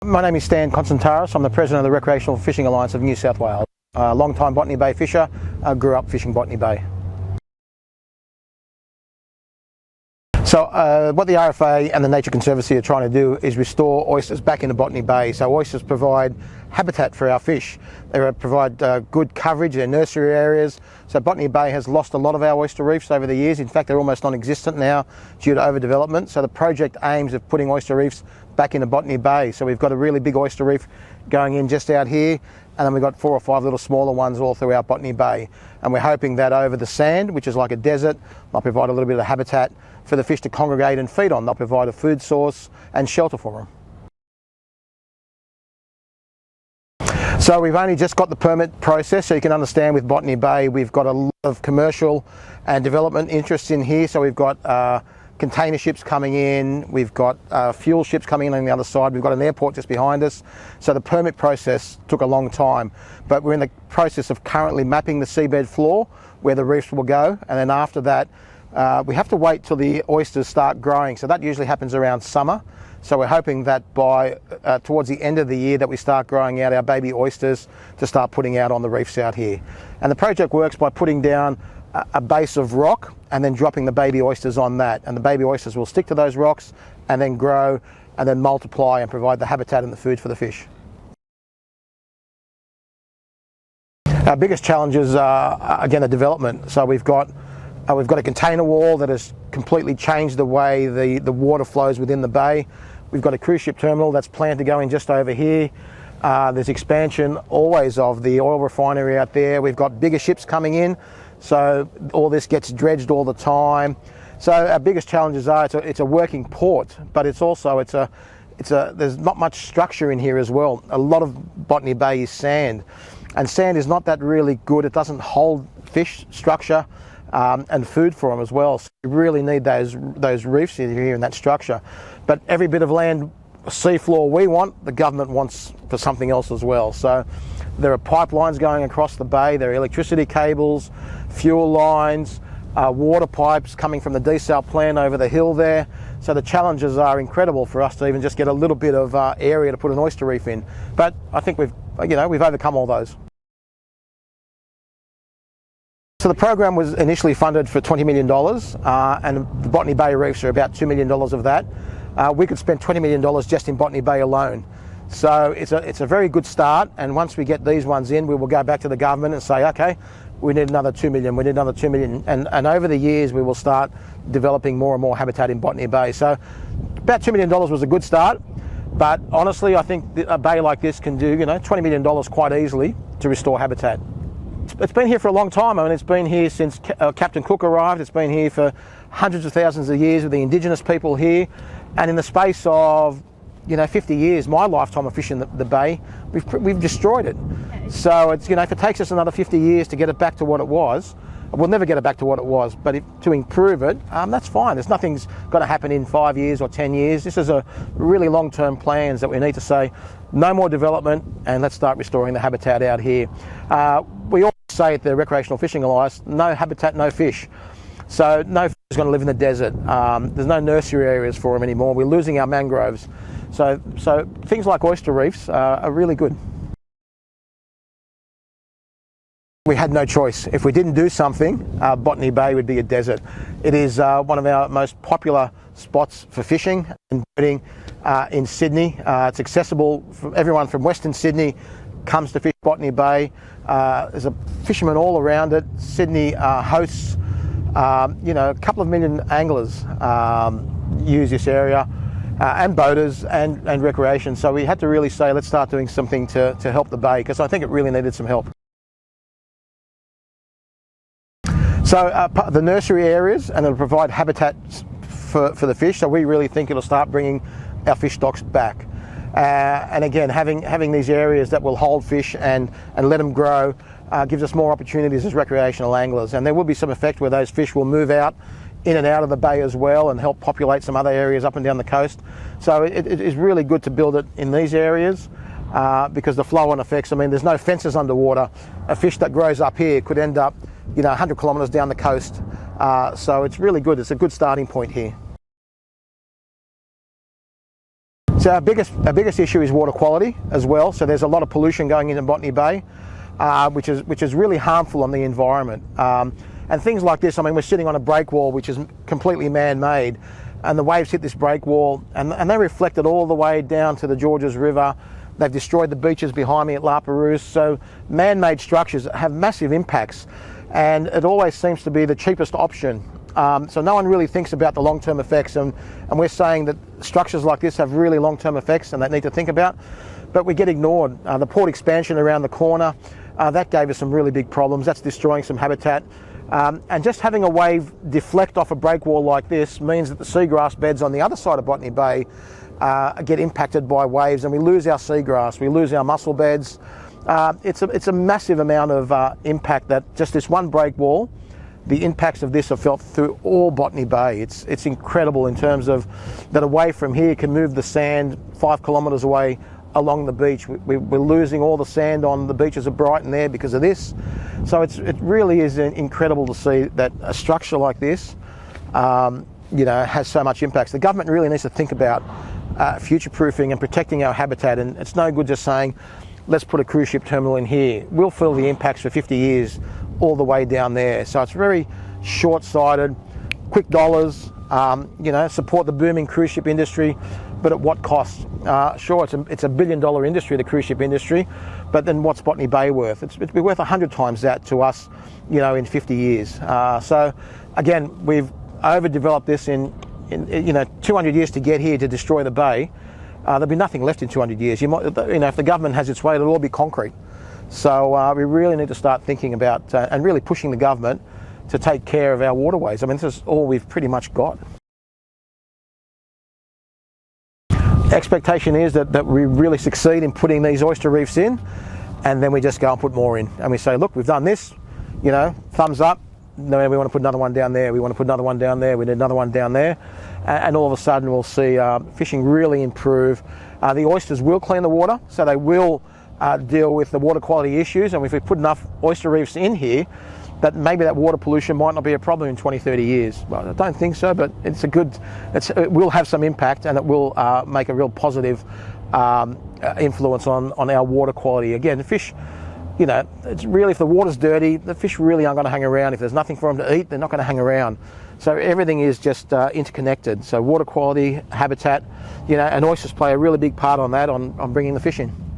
My name is Stan Konstantaras. I'm the President of the Recreational Fishing Alliance of New South Wales. A long-time Botany Bay fisher, grew up fishing Botany Bay. So what the RFA and the Nature Conservancy are trying to do is restore oysters back into Botany Bay. So oysters provide habitat for our fish. They provide good coverage, they're nursery areas. So Botany Bay has lost a lot of our oyster reefs over the years. In fact, they're almost non-existent now due to overdevelopment. So the project aims at putting oyster reefs back into Botany Bay. So we've got a really big oyster reef going in just out here, and then we've got 4 or 5 little smaller ones all throughout Botany Bay. And we're hoping that over the sand, which is like a desert, they'll provide a little bit of habitat for the fish to congregate and feed on. They'll provide a food source and shelter for them. So we've only just got the permit process, so you can understand with Botany Bay we've got a lot of commercial and development interests in here. So we've got container ships coming in, we've got fuel ships coming in on the other side, we've got an airport just behind us. So the permit process took a long time, but we're in the process of currently mapping the seabed floor where the reefs will go, and then after that we have to wait till the oysters start growing. So that usually happens around summer. So we're hoping that by towards the end of the year that we start growing out our baby oysters to start putting out on the reefs out here. And the project works by putting down a base of rock and then dropping the baby oysters on that. And the baby oysters will stick to those rocks and then grow and then multiply and provide the habitat and the food for the fish. Our biggest challenges are, again, the development. So we've got a container wall that has completely changed the way the water flows within the bay. We've got a cruise ship terminal that's planned to go in just over here. There's expansion always of the oil refinery out there. We've got bigger ships coming in, so all this gets dredged all the time. So our biggest challenges are it's a working port, but it's also there's not much structure in here as well. A lot of Botany Bay is sand, and sand is not that really good. It doesn't hold fish structure and food for them as well. So you really need those reefs here in that structure. But every bit of land, seafloor we want, the government wants for something else as well. So there are pipelines going across the bay, there are electricity cables, fuel lines, water pipes coming from the desal plant over the hill there. So the challenges are incredible for us to even just get a little bit of area to put an oyster reef in. But I think we've overcome all those. So the program was initially funded for $20 million, and the Botany Bay reefs are about $2 million of that. We could spend $20 million just in Botany Bay alone. So it's a very good start, and once we get these ones in, we will go back to the government and say, okay, we need another 2 million, we need another 2 million, and over the years we will start developing more and more habitat in Botany Bay. So about $2 million was a good start, but honestly I think a bay like this can do $20 million quite easily to restore habitat. It's been here for a long time. I mean, it's been here since Captain Cook arrived. It's been here for hundreds of thousands of years with the indigenous people here, and in the space of 50 years, my lifetime of fishing the bay, we've destroyed it. So it's if it takes us another 50 years to get it back to what it was, we'll never get it back to what it was. But to improve it, that's fine. There's nothing's going to happen in 5 years or 10 years. This is a really long-term plans that we need to say no more development and let's start restoring the habitat out here. We always say at the Recreational Fishing Alliance, no habitat, no fish. So no fish is going to live in the desert. There's no nursery areas for them anymore. We're losing our mangroves. So things like oyster reefs are really good. We had no choice. If we didn't do something, Botany Bay would be a desert. It is one of our most popular spots for fishing and boating in Sydney. It's accessible for everyone from Western Sydney comes to fish Botany Bay. There's a fishermen all around it. Sydney hosts a couple of million anglers use this area, and boaters and recreation. So we had to really say, let's start doing something to help the bay, because I think it really needed some help. So the nursery areas, and it'll provide habitat for the fish. So we really think it'll start bringing our fish stocks back. And again, having these areas that will hold fish and let them grow gives us more opportunities as recreational anglers. And there will be some effect where those fish will move out in and out of the bay as well and help populate some other areas up and down the coast. So it is really good to build it in these areas because the flow-on effects, I mean, there's no fences underwater. A fish that grows up here could end up 100 kilometres down the coast. So it's really good. It's a good starting point here. So our biggest issue is water quality as well. So there's a lot of pollution going into Botany Bay, which is really harmful on the environment. And things like this, I mean, we're sitting on a breakwall which is completely man-made, and the waves hit this breakwall, and they reflected all the way down to the Georges River. They've destroyed the beaches behind me at La Perouse. So man-made structures have massive impacts, and it always seems to be the cheapest option. So no one really thinks about the long-term effects, and we're saying that structures like this have really long-term effects and they need to think about, but we get ignored. The port expansion around the corner, that gave us some really big problems. That's destroying some habitat. And just having a wave deflect off a breakwall like this means that the seagrass beds on the other side of Botany Bay get impacted by waves, and we lose our seagrass, we lose our mussel beds. It's a massive amount of impact that just this one breakwall, the impacts of this are felt through all Botany Bay. It's incredible in terms of that a wave from here can move the sand 5 kilometres away along the beach. We're losing all the sand on the beaches of Brighton there because of this. So it really is incredible to see that a structure like this, has so much impacts. The government really needs to think about future-proofing and protecting our habitat, and it's no good just saying, let's put a cruise ship terminal in here. We'll feel the impacts for 50 years all the way down there. So it's very short-sighted, quick dollars, support the booming cruise ship industry, but at what cost? Sure, it's a $1 billion industry, the cruise ship industry, but then what's Botany Bay worth? It'd be worth 100 times that to us, in 50 years. So again, we've overdeveloped this in 200 years to get here to destroy the bay. There'll be nothing left in 200 years. If the government has its way, it'll all be concrete. So we really need to start thinking about and really pushing the government to take care of our waterways. I mean, this is all we've pretty much got. The expectation is that we really succeed in putting these oyster reefs in, and then we just go and put more in. And we say, look, we've done this, thumbs up. No, we want to put another one down there. We want to put another one down there. We need another one down there. And all of a sudden we'll see fishing really improve. The oysters will clean the water, so they will deal with the water quality issues. And if we put enough oyster reefs in here, that maybe that water pollution might not be a problem in 20, 30 years. Well, I don't think so, but it will have some impact, and it will make a real positive influence on our water quality. Again, the fish, it's really, if the water's dirty, the fish really aren't going to hang around. If there's nothing for them to eat, they're not going to hang around. So everything is just interconnected. So water quality, habitat, and oysters play a really big part on that, on bringing the fish in.